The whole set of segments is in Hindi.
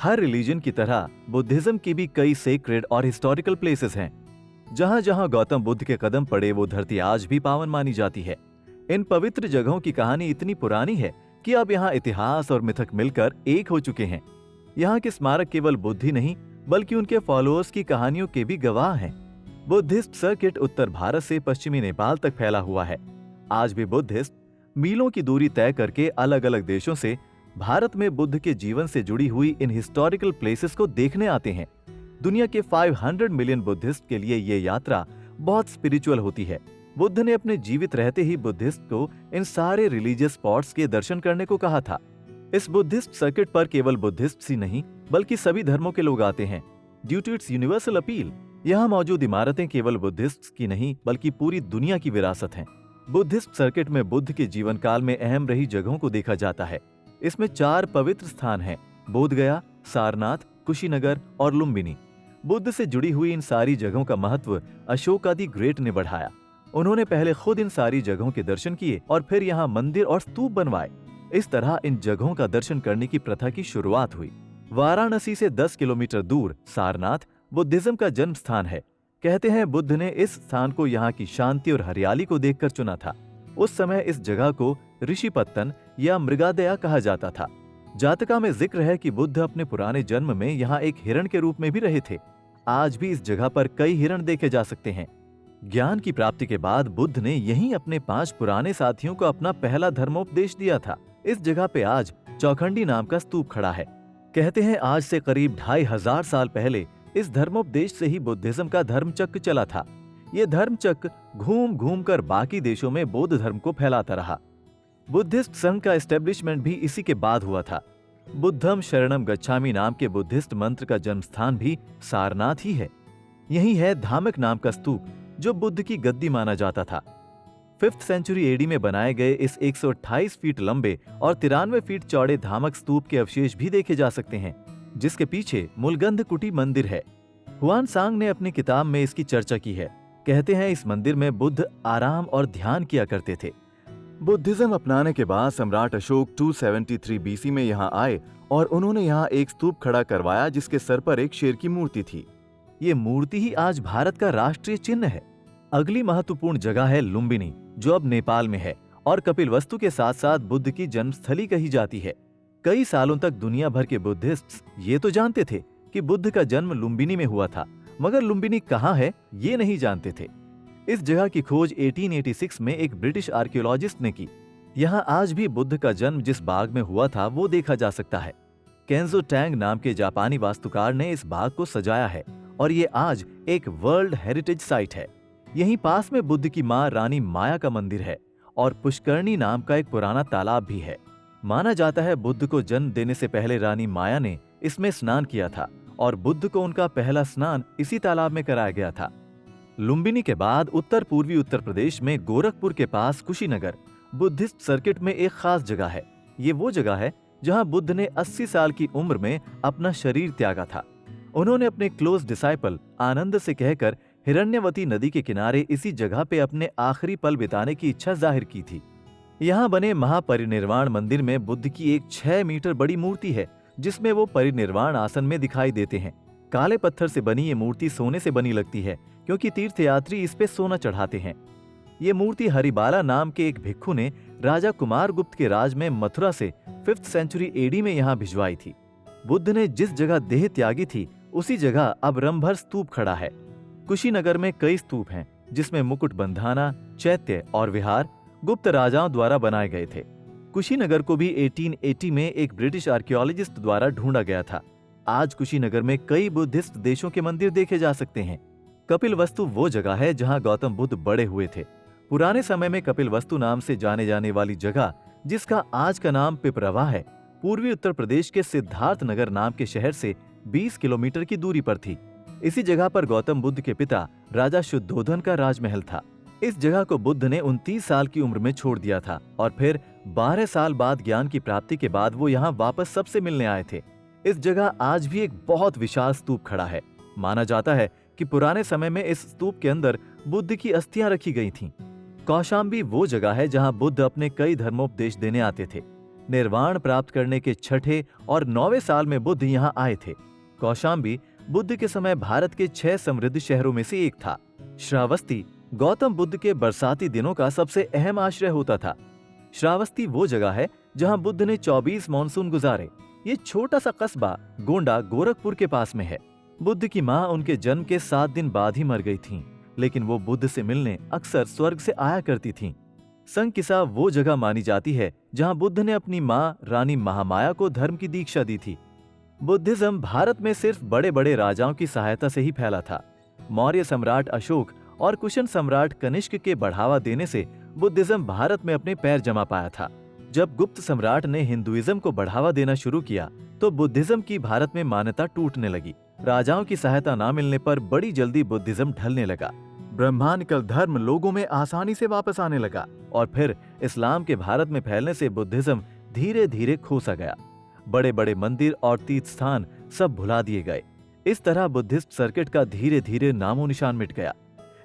हर रिलीजन की तरह बुद्धिज्म की भी कई सेक्रेड और हिस्टोरिकल प्लेसेस हैं। जहां जहां गौतम बुद्ध के कदम पड़े वो धरती आज भी पावन मानी जाती है। इन पवित्र जगहों की कहानी इतनी पुरानी है कि अब यहाँ इतिहास और मिथक मिलकर एक हो चुके हैं। यहाँ के स्मारक केवल बुद्ध ही नहीं बल्कि उनके फॉलोअर्स की कहानियों के भी गवाह हैं। बुद्धिस्ट सर्किट उत्तर भारत से पश्चिमी नेपाल तक फैला हुआ है। आज भी बुद्धिस्ट मीलों की दूरी तय करके अलग अलग देशों से भारत में बुद्ध के जीवन से जुड़ी हुई इन हिस्टोरिकल प्लेसेस को देखने आते हैं। दुनिया के 500 मिलियन बुद्धिस्ट के लिए ये यात्रा बहुत स्पिरिचुअल होती है। बुद्ध ने अपने जीवित रहते ही बुद्धिस्ट को इन सारे रिलीजियस स्पॉट्स के दर्शन करने को कहा था। इस बुद्धिस्ट सर्किट पर केवल बुद्धिस्ट ही नहीं बल्कि सभी धर्मों के लोग आते हैं। Due to its universal appeal, यहाँ मौजूद इमारतें केवल बुद्धिस्ट की नहीं बल्कि पूरी दुनिया की विरासत हैं। बुद्धिस्ट सर्किट में बुद्ध के जीवन काल में अहम रही जगहों को देखा जाता है। इसमें 4 पवित्र स्थान हैं: बोधगया, सारनाथ, कुशीनगर और लुम्बिनी। बुद्ध से जुड़ी हुई इन सारी जगहों का महत्व अशोक द ग्रेट ने बढ़ाया। उन्होंने पहले खुद इन सारी जगहों के दर्शन किए और फिर यहाँ मंदिर और स्तूप बनवाए। इस तरह इन जगहों का दर्शन करने की प्रथा की शुरुआत हुई। वाराणसी से 10 किलोमीटर दूर सारनाथ बुद्धिज्म का जन्म स्थान है। कहते हैं बुद्ध ने इस स्थान को यहाँ की शांति और हरियाली को देखकर चुना था। उस समय इस जगह को ऋषिपत्तन या मृगादया कहा जाता था। जातका में जिक्र है कि बुद्ध अपने पुराने जन्म में यहाँ एक हिरण के रूप में भी रहे थे। आज भी इस जगह पर कई हिरण देखे जा सकते हैं। ज्ञान की प्राप्ति के बाद बुद्ध ने यहीं अपने 5 पुराने साथियों को अपना पहला धर्मोपदेश दिया था। इस जगह पे आज चौखंडी नाम का स्तूप खड़ा है। कहते हैं आज से करीब 2500 साल पहले इस धर्मोपदेश से ही बुद्धिज्म का धर्मचक्र चला था। ये धर्मचक्र घूम घूम कर बाकी देशों में बौद्ध धर्म को फैलाता रहा। बुद्धिस्ट संघ का एस्टेब्लिशमेंट भी इसी के बाद हुआ था। बुद्धम शरणम गच्छामि नाम के बुद्धिस्ट मंत्र का जन्म स्थान भी सारनाथ ही है। यही है धामक नाम का स्तूप जो बुद्ध की गद्दी माना जाता था। 5th सेंचुरी एडी में बनाए गए इस 128 फीट लंबे और 93 फीट चौड़े धामक स्तूप के अवशेष भी देखे जा सकते हैं, जिसके पीछे मुलगंध कुटी मंदिर है। हुआन सांग ने अपनी किताब में इसकी चर्चा की है। कहते हैं इस मंदिर में बुद्ध आराम और ध्यान किया करते थे। बुद्धिज्म अपनाने के बाद सम्राट अशोक 273 बीसी में यहाँ आए और उन्होंने यहाँ एक स्तूप खड़ा करवाया जिसके सर पर एक शेर की मूर्ति थी। ये मूर्ति ही आज भारत का राष्ट्रीय चिन्ह है। अगली महत्वपूर्ण जगह है लुम्बिनी, जो अब नेपाल में है और कपिलवस्तु के साथ साथ बुद्ध की जन्मस्थली कही जाती है। कई सालों तक दुनिया भर के बुद्धिस्ट्स ये तो जानते थे कि बुद्ध का जन्म लुम्बिनी में हुआ था, मगर लुम्बिनी कहाँ है ये नहीं जानते थे। इस जगह की खोज 1886 में एक ब्रिटिश आर्कियोलॉजिस्ट ने की। यहाँ आज भी बुद्ध का जन्म जिस बाग में हुआ था वो देखा जा सकता है। केंजो टैंग नाम के जापानी वास्तुकार ने इस बाग को सजाया है और ये आज एक वर्ल्ड हेरिटेज साइट है। यहीं पास में बुद्ध की मां रानी माया का मंदिर है और पुष्करणी नाम का एक पुराना तालाब भी है। माना जाता है बुद्ध को जन्म देने से पहले रानी माया ने इसमें स्नान किया था और बुद्ध को उनका पहला स्नान इसी तालाब में कराया गया था। लुम्बिनी के बाद उत्तर पूर्वी उत्तर प्रदेश में गोरखपुर के पास कुशीनगर बुद्धिस्ट सर्किट में एक खास जगह है। ये वो जगह है जहां बुद्ध ने 80 साल की उम्र में अपना शरीर त्यागा था। उन्होंने अपने क्लोज डिसाइपल आनंद से कहकर हिरण्यवती नदी के किनारे इसी जगह पे अपने आखिरी पल बिताने की इच्छा जाहिर की थी। यहाँ बने महापरिनिर्वाण मंदिर में बुद्ध की एक 6 मीटर बड़ी मूर्ति है जिसमें वो परिनिर्वाण आसन में दिखाई देते हैं। काले पत्थर से बनी ये मूर्ति सोने से बनी लगती है क्योंकि तीर्थयात्री इस पे सोना चढ़ाते हैं। ये मूर्ति हरिबाला नाम के एक भिक्षु ने राजा कुमार गुप्त के राज में मथुरा से 5th सेंचुरी एडी में यहाँ भिजवाई थी। बुद्ध ने जिस जगह देह त्यागी थी उसी जगह अब रंभर स्तूप खड़ा है। कुशीनगर में कई स्तूप हैं जिसमें मुकुट बंधाना, चैत्य और विहार गुप्त राजाओं द्वारा बनाए गए थे। कुशीनगर को भी 1880 में एक ब्रिटिश आर्कियोलॉजिस्ट द्वारा ढूंढा गया था। आज कुशीनगर में कई बुद्धिस्ट देशों के मंदिर देखे जा सकते हैं। कपिलवस्तु वो जगह है जहां गौतम बुद्ध बड़े हुए थे। पुराने समय में कपिलवस्तु नाम से जाने जाने वाली जगह, जिसका आज का नाम पिपरवा है, पूर्वी उत्तर प्रदेश के सिद्धार्थ नगर नाम के शहर से 20 किलोमीटर की दूरी पर थी। इसी जगह पर गौतम बुद्ध के पिता राजा शुद्धोधन का राजमहल था। इस जगह को बुद्ध ने 29 साल की उम्र में छोड़ दिया था और फिर 12 साल बाद ज्ञान की प्राप्ति के बाद वो यहाँ वापस सबसे मिलने आए थे। इस जगह आज भी एक बहुत विशाल स्तूप खड़ा है। माना जाता है कि पुराने समय में इस स्तूप के अंदर बुद्ध की अस्थियां रखी गई थीं। कौशाम्बी वो जगह है जहां बुद्ध अपने कई धर्मोपदेश देने आते थे। निर्वाण प्राप्त करने के 6ठे और 9वें साल में बुद्ध यहाँ आए थे। कौशाम्बी बुद्ध के समय भारत के 6 समृद्ध शहरों में से एक था। श्रावस्ती गौतम बुद्ध के बरसाती दिनों का सबसे अहम आश्रय होता था। श्रावस्ती वो जगह है जहाँ बुद्ध ने 24 मानसून गुजारे। ये छोटा सा कस्बा गोंडा गोरखपुर के पास में है। बुद्ध की माँ उनके जन्म के 7 दिन बाद ही मर गई थीं, लेकिन वो बुद्ध से मिलने अक्सर स्वर्ग से आया करती थीं। संकिसा वो जगह मानी जाती है जहाँ बुद्ध ने अपनी माँ रानी महामाया को धर्म की दीक्षा दी थी। बुद्धिज्म भारत में सिर्फ बड़े बड़े राजाओं की सहायता से ही फैला था। मौर्य सम्राट अशोक और कुशन सम्राट कनिष्क के बढ़ावा देने से बुद्धिज्म भारत में अपने पैर जमा पाया था। जब गुप्त सम्राट ने हिंदुइज्म को बढ़ावा देना शुरू किया तो बुद्धिज्म की भारत में मान्यता टूटने लगी। राजाओं की सहायता न मिलने पर बड़ी जल्दी बुद्धिज्म ढलने लगा। ब्रह्मांडिकल धर्म लोगों में आसानी से वापस आने लगा और फिर इस्लाम के भारत में फैलने से बुद्धिज्म धीरे धीरे खोसा गया। बड़े बड़े मंदिर और तीर्थ स्थान सब भुला दिए गए। इस तरह बुद्धिस्ट सर्किट का धीरे धीरे नामो निशान मिट गया।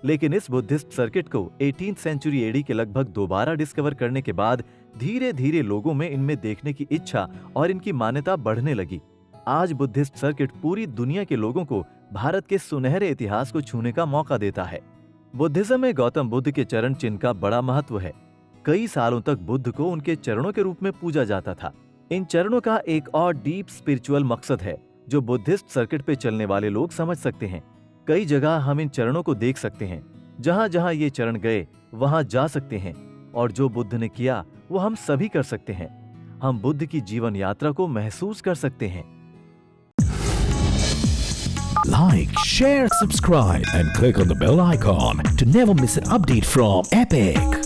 लेकिन इस बुद्धिस्ट सर्किट को 18th सेंचुरी एडी के लगभग दोबारा डिस्कवर करने के बाद धीरे धीरे लोगों में इनमें देखने की इच्छा और इनकी मान्यता बढ़ने लगी। आज बुद्धिस्ट सर्किट पूरी दुनिया के लोगों को भारत के सुनहरे इतिहास को छूने का मौका देता है। बुद्धिज्म में गौतम बुद्ध के चरण चिन्ह का बड़ा महत्व है। कई सालों तक बुद्ध को उनके चरणों के रूप में पूजा जाता था। इन चरणों का एक और डीप स्पिरिचुअल मकसद है जो बुद्धिस्ट सर्किट पे चलने वाले लोग समझ सकते हैं। कई जगह हम इन चरणों को देख सकते हैं। जहां जहां ये चरण गए वहां जा सकते हैं और जो बुद्ध ने किया वो हम सभी कर सकते हैं। हम बुद्ध की जीवन यात्रा को महसूस कर सकते हैं। Like, share, subscribe and click on the bell icon to never miss an update from Epic.